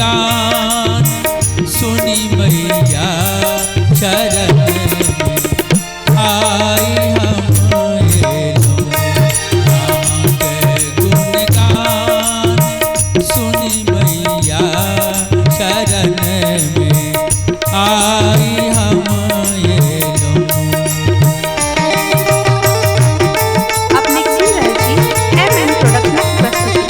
गान सुनी मैया शरण में आई हम एलो गुणगान सुनी मैया शरण में आई हम एलो। आप मिक्स सुन रहे जी MM प्रोडक्शन की प्रस्तुति।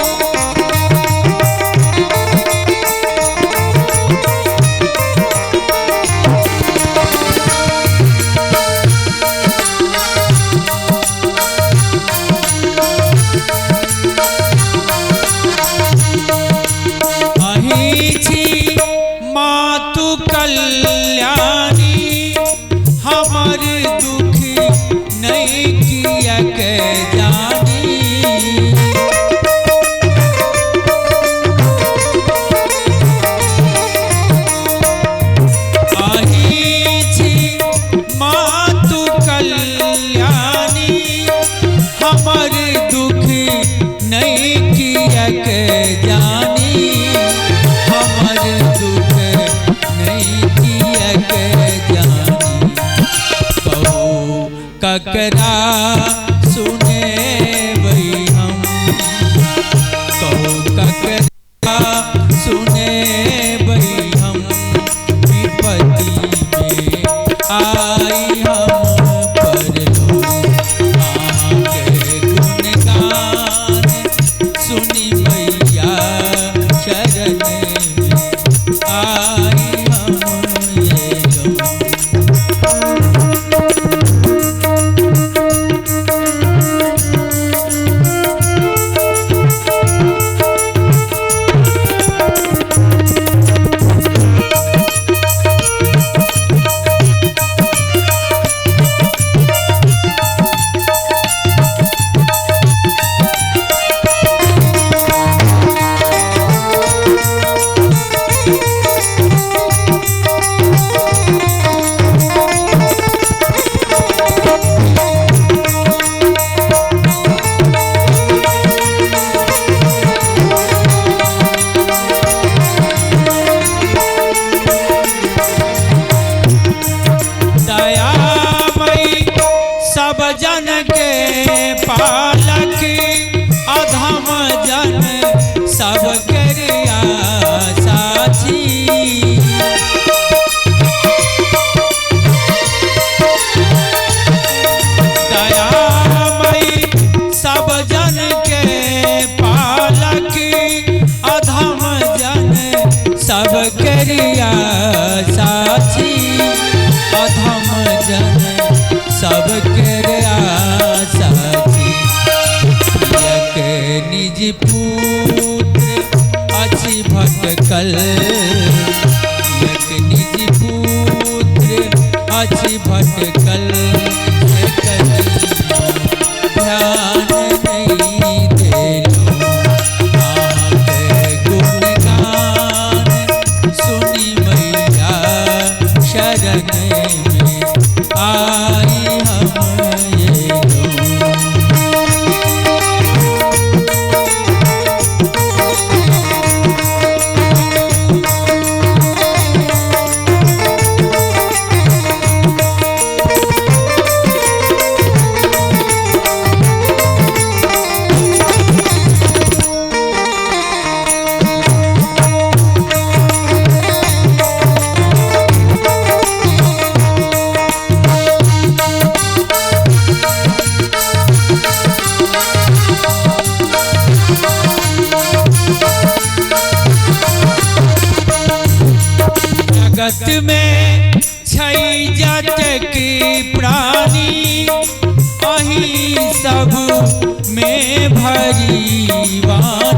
मातु कल्याणी हमर दुख नहीं किया के जानी आही छी मातु कल्याणी हमर दुख नहीं किया के जानी हमर दुख नहीं किया के जानी कहो ककरा सुने वही हम कहो ककरा सुने वही हम विपत्ति में आई हम पर लो के गुणगान सुनी मैया शरण में आई हम एलो। सब जन के पालक अधम जन सब करिया साची दयामयी सब जन के पालक अधम जन सब करिया साची अधम जन सब करिया साची एक निज पुत्र अछि भटकल एक निज पुत्र अछि भटकल ध्यान नहीं देलो गुणगान सुनी मैया शरण में आई हम एलो। जगत में छई जट की प्राणी अही सब में भरी वाणी